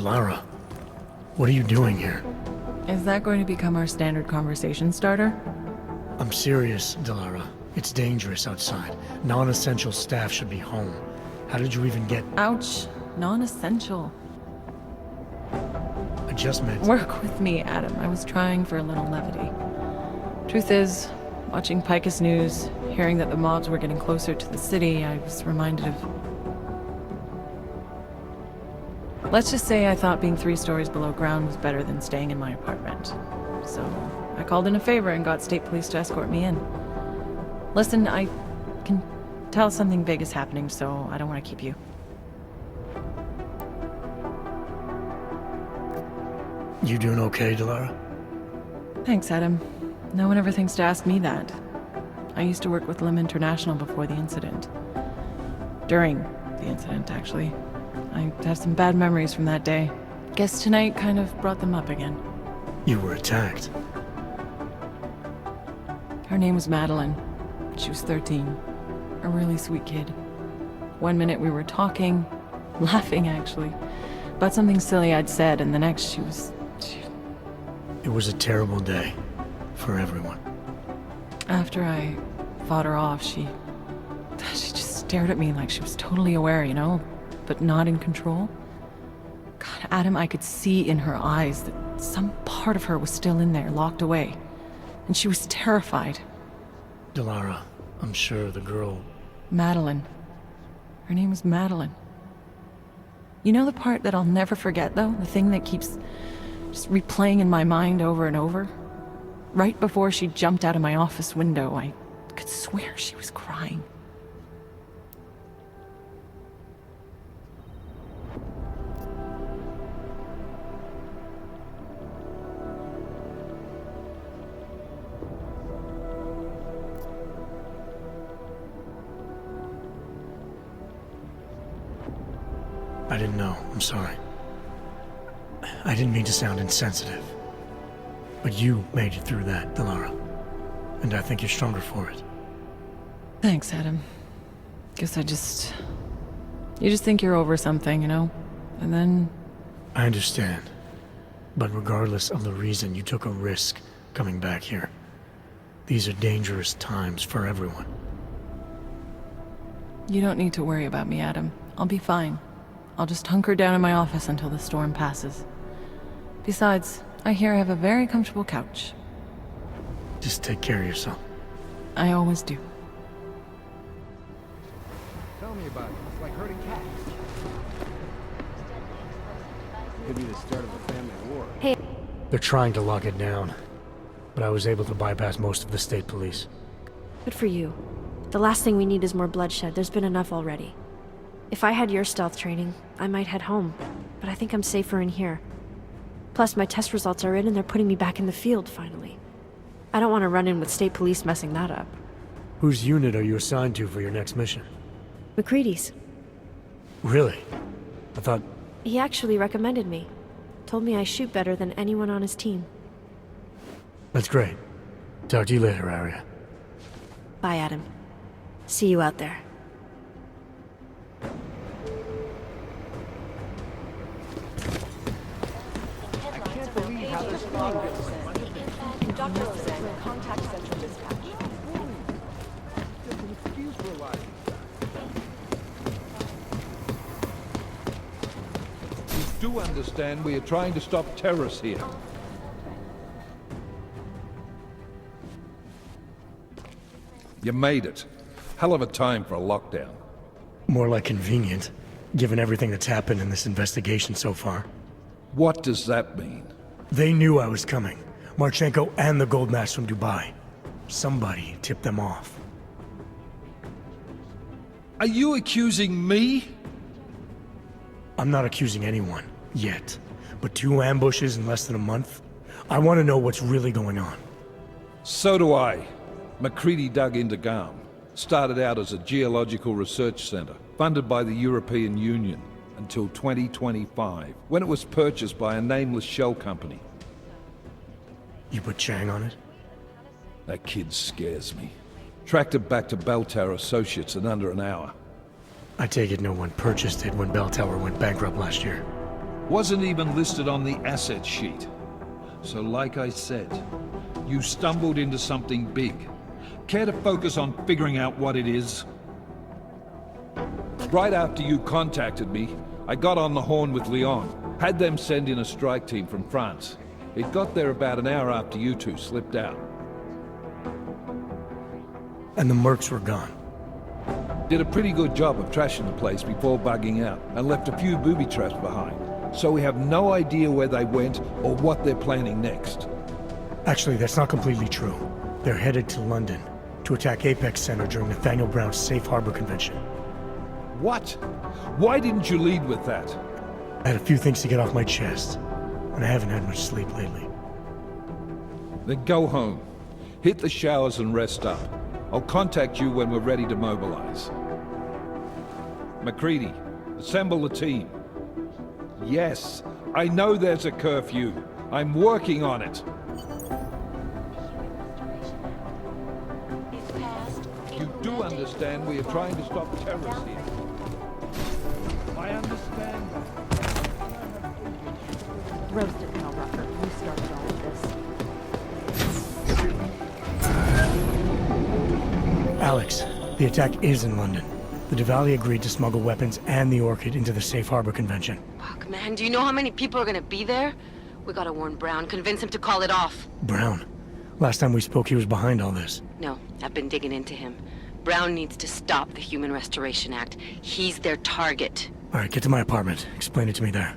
Delara, what are you doing here? Is that going to become our standard conversation starter? I'm serious, Delara. It's dangerous outside. Non-essential staff should be home. How did you even get... Ouch. Non-essential. I just meant... Work with me, Adam. I was trying for a little levity. Truth is, watching Picus News, hearing that the mobs were getting closer to the city, I was reminded of... Let's just say I thought being 3 stories below ground was better than staying in my apartment. So, I called in a favor and got state police to escort me in. Listen, I can tell something big is happening, so I don't want to keep you. You doing okay, Delara? Thanks, Adam. No one ever thinks to ask me that. I used to work with Lim International before the incident. During the incident, actually. I have some bad memories from that day. Guess tonight kind of brought them up again. You were attacked. Her name was Madeline. She was 13. A really sweet kid. One minute we were talking, laughing actually, about something silly I'd said, and the next she was... It was a terrible day. For everyone. After I fought her off, she just stared at me like she was totally aware, you know? But not in control. God, Adam, I could see in her eyes that some part of her was still in there, locked away. And she was terrified. Delara, I'm sure the girl... Madeline. Her name was Madeline. You know the part that I'll never forget, though? The thing that keeps just replaying in my mind over and over? Right before she jumped out of my office window, I could swear she was crying. I didn't know. I'm sorry. I didn't mean to sound insensitive. But you made it through that, Delara. And I think you're stronger for it. Thanks, Adam. Guess you just think you're over something, you know? And then... I understand. But regardless of the reason, you took a risk coming back here. These are dangerous times for everyone. You don't need to worry about me, Adam. I'll be fine. I'll just hunker down in my office until the storm passes. Besides, I hear I have a very comfortable couch. Just take care of yourself. I always do. Tell me about it. It's like herding cats. Could be the start of a family war. Hey. They're trying to lock it down. But I was able to bypass most of the state police. Good for you. The last thing we need is more bloodshed. There's been enough already. If I had your stealth training, I might head home. But I think I'm safer in here. Plus, my test results are in and they're putting me back in the field, finally. I don't want to run in with state police messing that up. Whose unit are you assigned to for your next mission? McCready's. Really? I thought... He actually recommended me. Told me I shoot better than anyone on his team. That's great. Talk to you later, Arya. Bye, Adam. See you out there. You do understand we are trying to stop terrorists here. You made it. Hell of a time for a lockdown. More like convenient, given everything that's happened in this investigation so far. What does that mean? They knew I was coming. Marchenko and the gold mask from Dubai. Somebody tipped them off. Are you accusing me? I'm not accusing anyone, yet. But 2 ambushes in less than a month? I want to know what's really going on. So do I. McCready dug into Garm. Started out as a geological research center, funded by the European Union, until 2025, when it was purchased by a nameless shell company. You put Chang on it? That kid scares me. Tracked it back to Bell Tower Associates in under an hour. I take it no one purchased it when Bell Tower went bankrupt last year. Wasn't even listed on the asset sheet. So like I said, you stumbled into something big. Care to focus on figuring out what it is? Right after you contacted me, I got on the horn with Lyon. Had them send in a strike team from France. It got there about an hour after you two slipped out. And the mercs were gone. Did a pretty good job of trashing the place before bugging out, and left a few booby traps behind. So we have no idea where they went or what they're planning next. Actually, that's not completely true. They're headed to London to attack Apex Center during Nathaniel Brown's Safe Harbor Convention. What? Why didn't you lead with that? I had a few things to get off my chest, and I haven't had much sleep lately. Then go home. Hit the showers and rest up. I'll contact you when we're ready to mobilize. MacReady, assemble the team. Yes, I know there's a curfew. I'm working on it. You do understand we are trying to stop terrorists here. I understand that. Roasted Mel Rucker, you started all of this. Alex, the attack is in London. The Diwali agreed to smuggle weapons and the Orchid into the Safe Harbor Convention. Fuck, man, do you know how many people are gonna be there? We gotta warn Brown, convince him to call it off. Brown. Last time we spoke, he was behind all this. No, I've been digging into him. Brown needs to stop the Human Restoration Act. He's their target. All right, get to my apartment. Explain it to me there.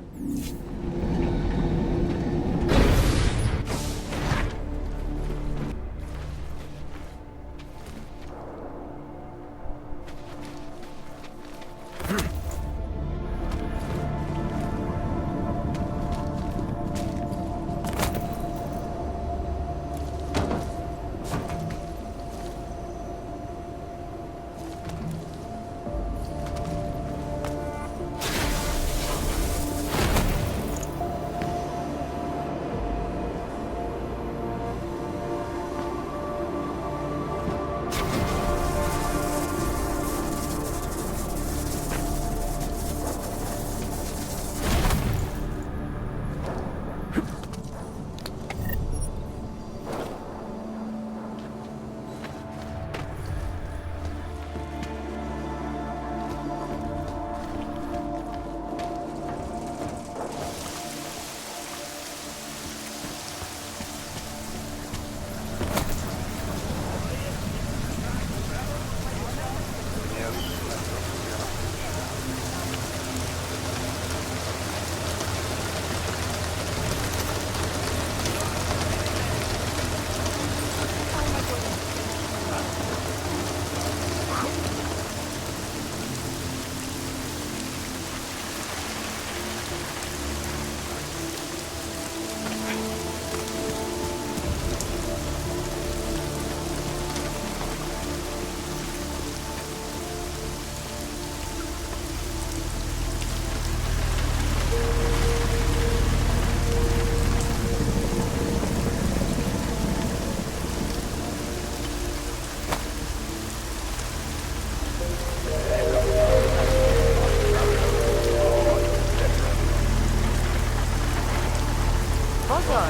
Pozor!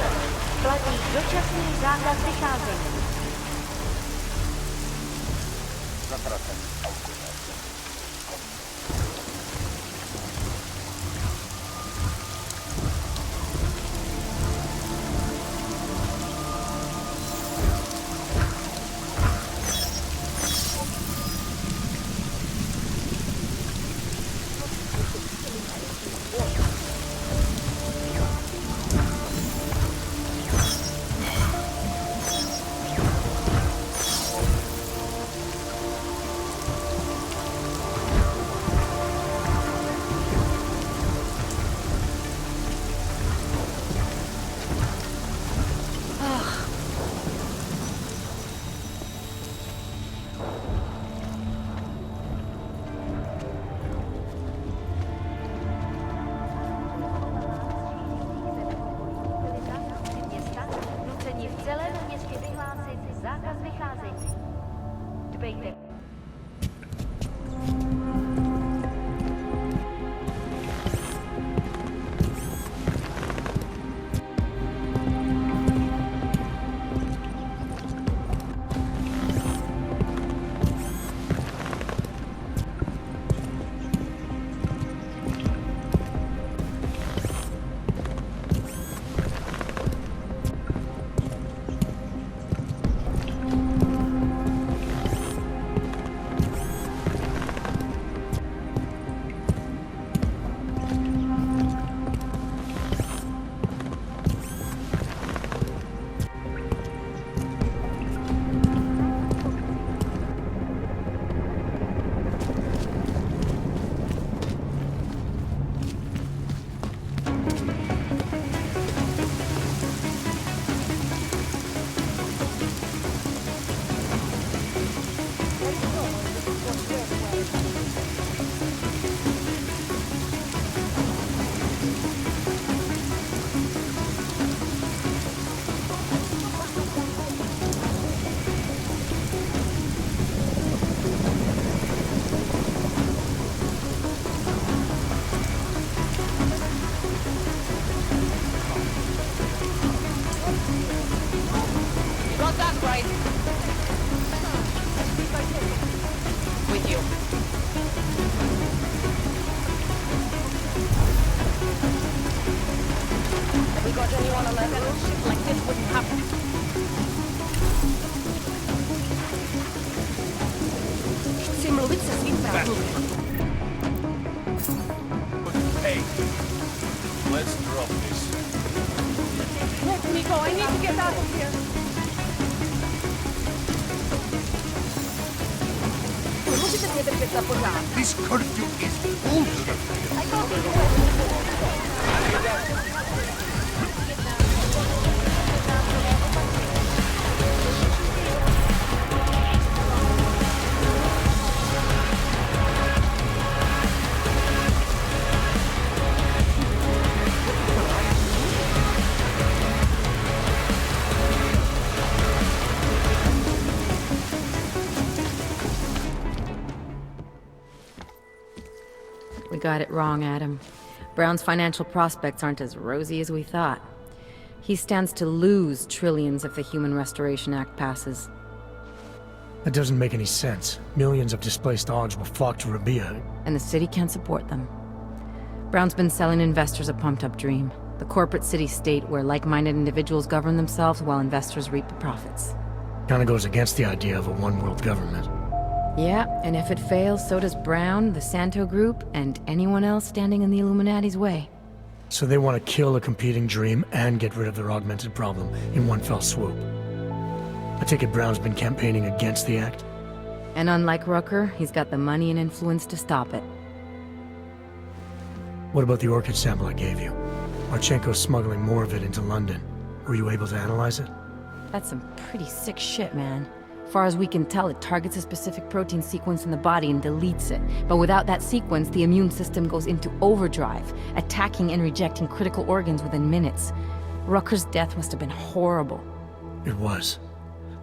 Platí dočasný zákaz vycházení. That's right. With you. Have we got anyone on that little shit like this wouldn't happen? Hey, let's drop this. Let me go. I need to get out of here. This curfew is bullshit. We got it wrong, Adam. Brown's financial prospects aren't as rosy as we thought. He stands to lose trillions if the Human Restoration Act passes. That doesn't make any sense. Millions of displaced Augs will flock to Rabia. And the city can't support them. Brown's been selling investors a pumped-up dream. The corporate city-state where like-minded individuals govern themselves while investors reap the profits. Kinda goes against the idea of a one-world government. Yeah, and if it fails, so does Brown, the Santo Group, and anyone else standing in the Illuminati's way. So they want to kill a competing dream and get rid of their augmented problem in one fell swoop. I take it Brown's been campaigning against the act? And unlike Rucker, he's got the money and influence to stop it. What about the orchid sample I gave you? Marchenko's smuggling more of it into London. Were you able to analyze it? That's some pretty sick shit, man. Far as we can tell, it targets a specific protein sequence in the body and deletes it. But without that sequence, the immune system goes into overdrive, attacking and rejecting critical organs within minutes. Rucker's death must have been horrible. It was.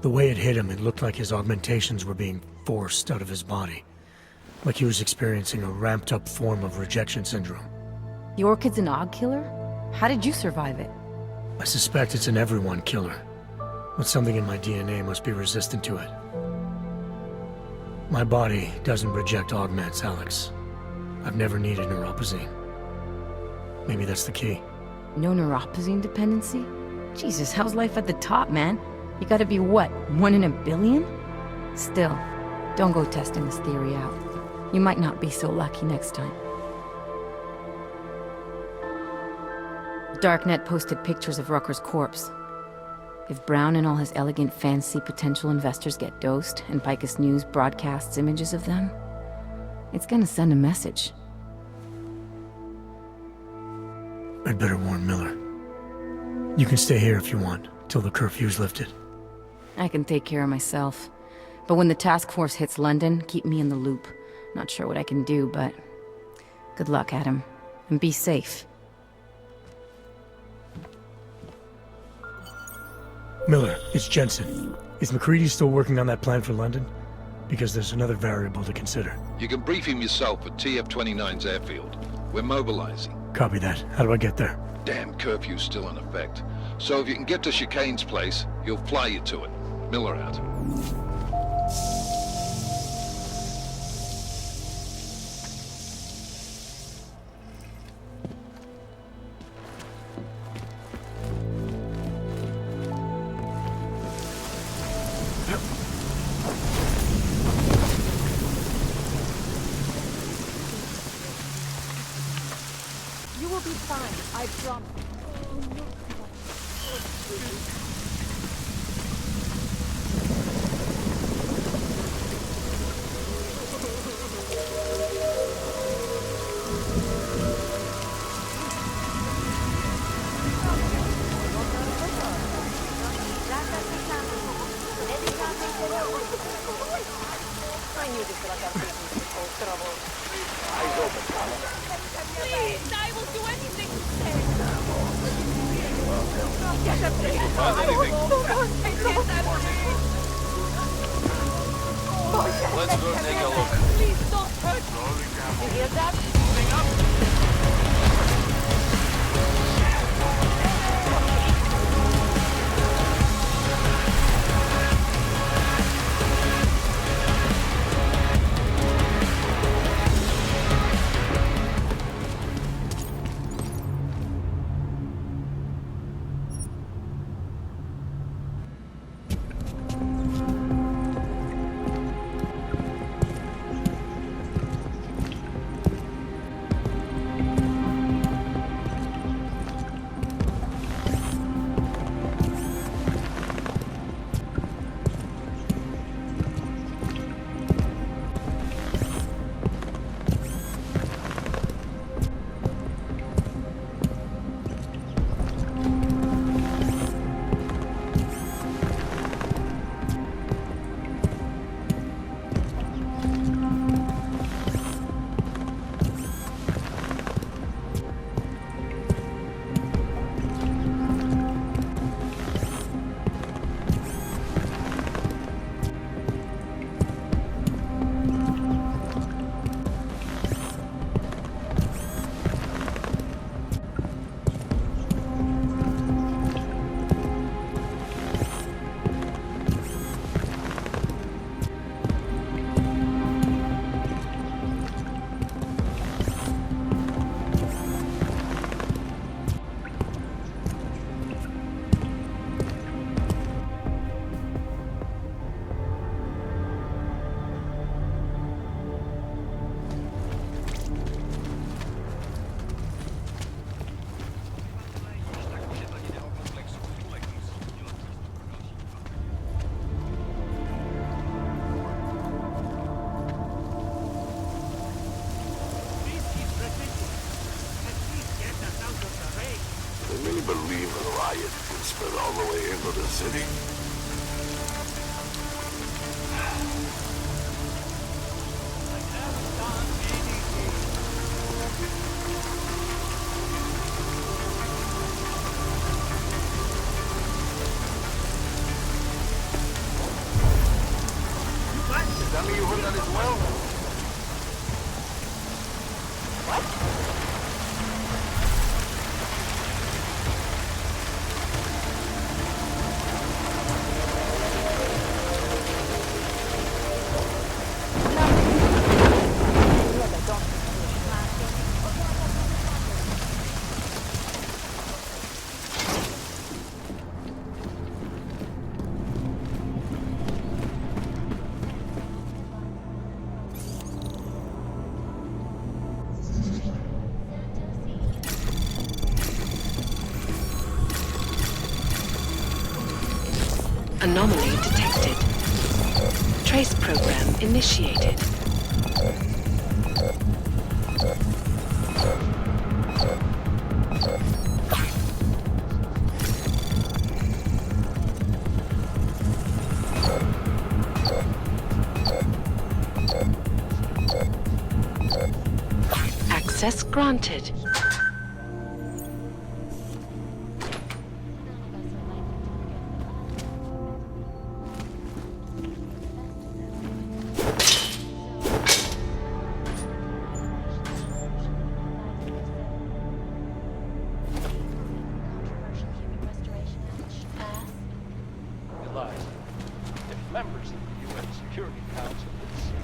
The way it hit him, it looked like his augmentations were being forced out of his body. Like he was experiencing a ramped-up form of rejection syndrome. The orchid's an Aug killer? How did you survive it? I suspect it's an everyone killer. But something in my DNA must be resistant to it. My body doesn't reject augments, Alex. I've never needed neuropazine. Maybe that's the key. No neuropazine dependency? Jesus, how's life at the top, man? You gotta be what, 1 in a billion? Still, don't go testing this theory out. You might not be so lucky next time. Darknet posted pictures of Rucker's corpse. If Brown and all his elegant, fancy potential investors get dosed, and Picus News broadcasts images of them, it's gonna send a message. I'd better warn Miller. You can stay here if you want, till the curfew's lifted. I can take care of myself. But when the task force hits London, keep me in the loop. Not sure what I can do, but... good luck, Adam. And be safe. Miller, it's Jensen. Is McCready still working on that plan for London? Because there's another variable to consider. You can brief him yourself at TF-29's airfield. We're mobilizing. Copy that. How do I get there? Damn curfew's still in effect. So if you can get to Chicane's place, he'll fly you to it. Miller out. You will be fine, I promise. I knew this would have been trouble. Please, I will do anything to Let's go take a look. Please don't hurt me. You hear that? for the city? Tell me you heard that as well? Anomaly detected. Trace program initiated. Access granted. Realize if members of the UN Security Council would see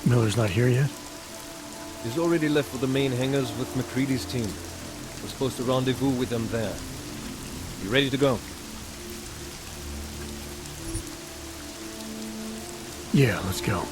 Miller's not here yet? He's already left for the main hangars with McCready's team. We're supposed to rendezvous with them there. You ready to go? Yeah, let's go.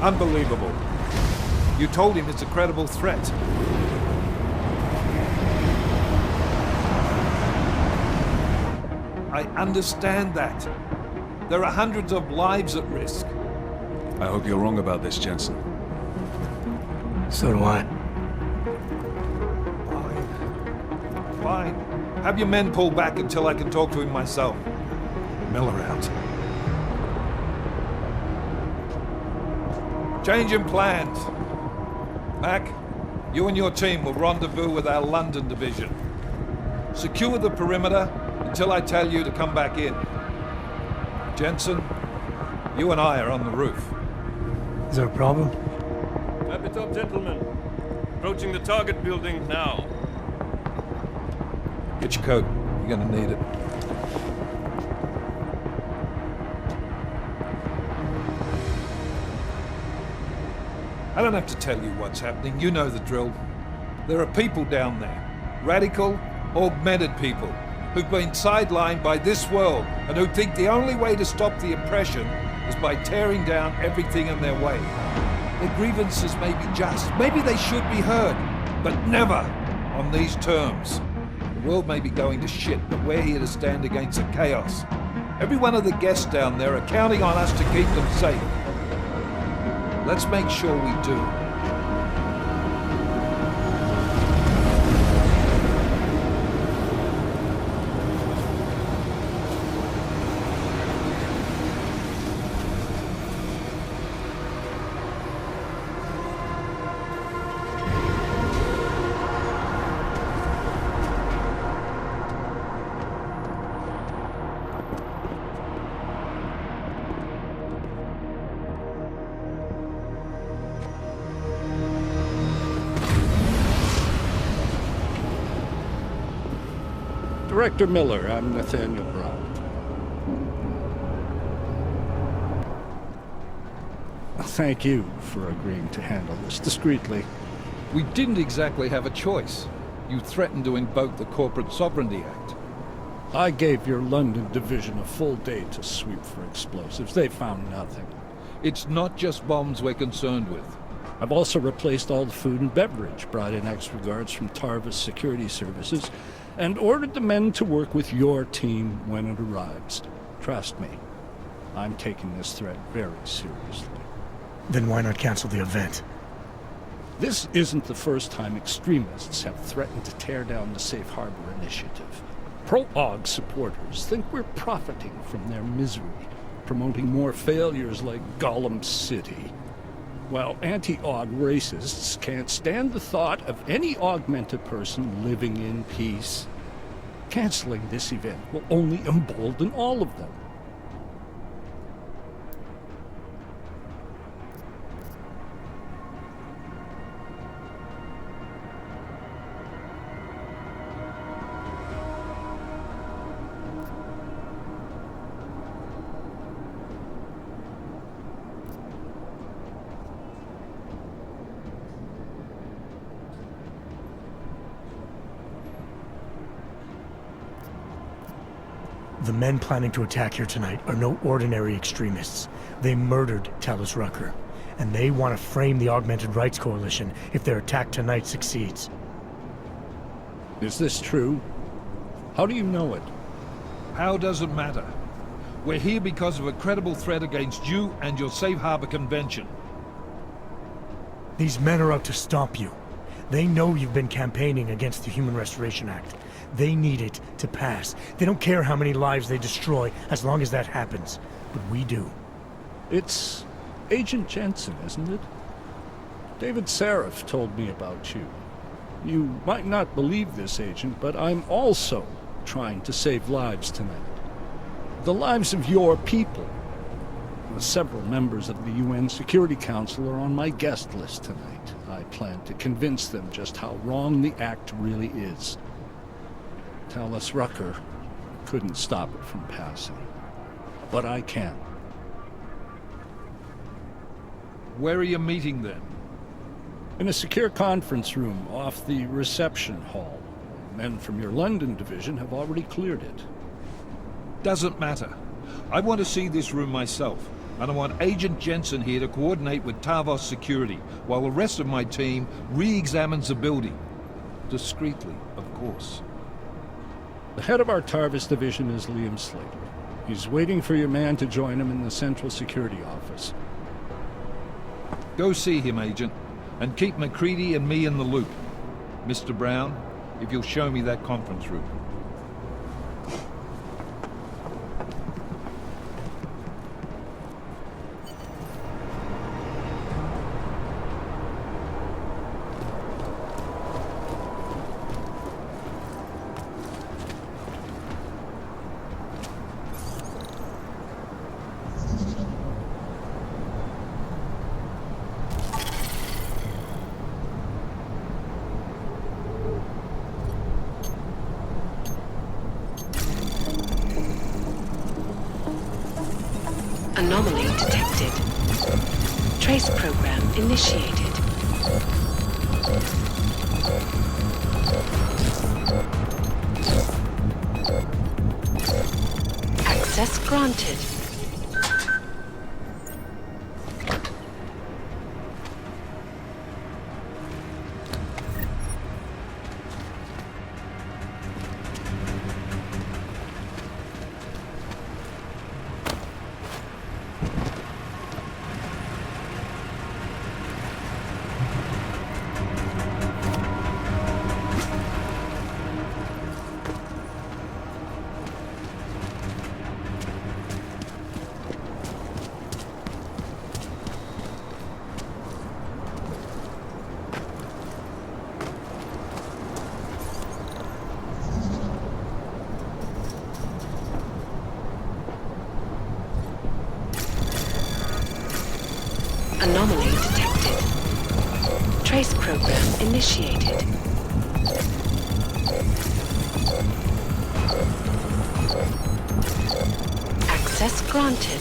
Unbelievable. You told him it's a credible threat. I understand that. There are hundreds of lives at risk. I hope you're wrong about this, Jensen. So do I. Fine. Fine. Have your men pull back until I can talk to him myself. Miller out. Changing plans. Mac, you and your team will rendezvous with our London division. Secure the perimeter until I tell you to come back in. Jensen, you and I are on the roof. Is there a problem? Wrap it up, gentlemen. Approaching the target building now. Get your coat. You're gonna need it. I don't have to tell you what's happening. You know the drill. There are people down there. Radical, augmented people who've been sidelined by this world and who think the only way to stop the oppression is by tearing down everything in their way. Their grievances may be just. Maybe they should be heard, but never on these terms. The world may be going to shit, but we're here to stand against the chaos. Every one of the guests down there are counting on us to keep them safe. Let's make sure we do. Director Miller, I'm Nathaniel Brown. Thank you for agreeing to handle this discreetly. We didn't exactly have a choice. You threatened to invoke the Corporate Sovereignty Act. I gave your London division a full day to sweep for explosives. They found nothing. It's not just bombs we're concerned with. I've also replaced all the food and beverage, brought in extra guards from Tarvis Security Services, and ordered the men to work with your team when it arrives. Trust me, I'm taking this threat very seriously. Then why not cancel the event? This isn't the first time extremists have threatened to tear down the Safe Harbor Initiative. Pro-AUG supporters think we're profiting from their misery, promoting more failures like Gollum City, while anti-AUG racists can't stand the thought of any augmented person living in peace. Canceling this event will only embolden all of them. The men planning to attack here tonight are no ordinary extremists. They murdered Talus Rucker, and they want to frame the Augmented Rights Coalition if their attack tonight succeeds. Is this true? How do you know it? How doesn't matter. We're here because of a credible threat against you and your Safe Harbor Convention. These men are out to stop you. They know you've been campaigning against the Human Restoration Act. They need it to pass. They don't care how many lives they destroy, as long as that happens. But we do. It's Agent Jensen, isn't it? David Seraph told me about you. You might not believe this, Agent, but I'm also trying to save lives tonight. The lives of your people. Several members of the UN Security Council are on my guest list tonight. I plan to convince them just how wrong the act really is. Talus Rucker couldn't stop it from passing. But I can. Where are you meeting then? In a secure conference room off the reception hall. Men from your London division have already cleared it. Doesn't matter. I want to see this room myself. And I want Agent Jensen here to coordinate with Tarvos Security, while the rest of my team re-examines the building. Discreetly, of course. The head of our Tarvis division is Liam Slater. He's waiting for your man to join him in the Central Security Office. Go see him, Agent, and keep MacReady and me in the loop. Mr. Brown, if you'll show me that conference room. Anomaly detected. Trace program initiated. Access granted. Anomaly detected. Trace program initiated. Access granted.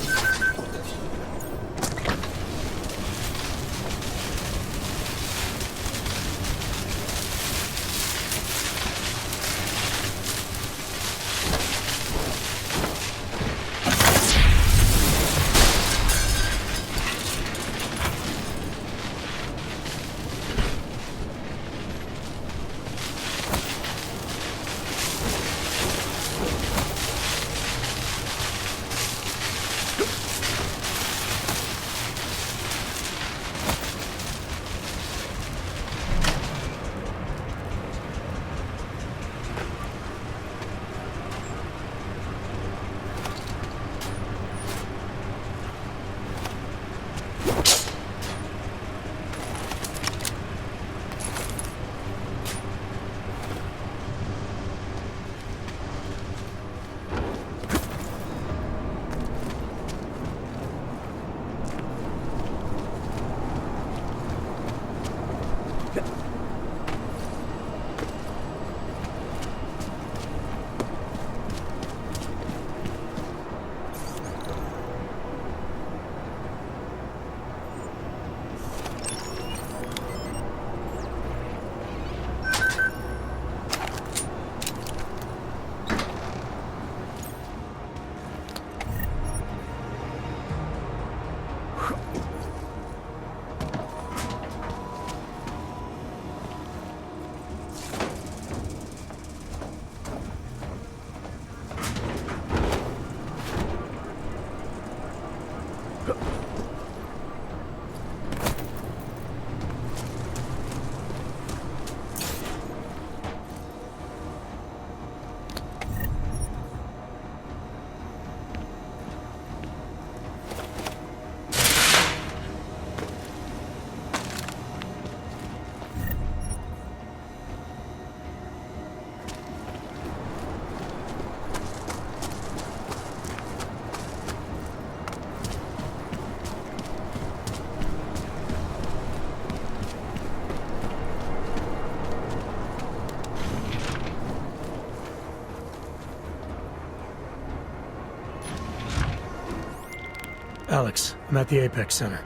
Alex, I'm at the Apex Center.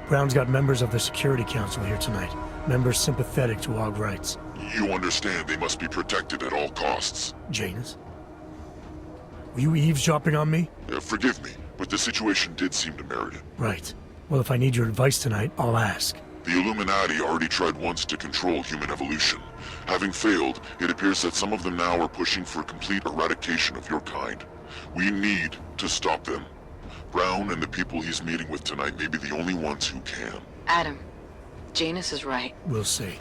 Brown's got members of the Security Council here tonight. Members sympathetic to AUG rights. You understand they must be protected at all costs. Janus? Were you eavesdropping on me? Forgive me, but the situation did seem to merit it. Right. Well, if I need your advice tonight, I'll ask. The Illuminati already tried once to control human evolution. Having failed, it appears that some of them now are pushing for complete eradication of your kind. We need to stop them. Brown and the people he's meeting with tonight may be the only ones who can. Adam, Janus is right. We'll see.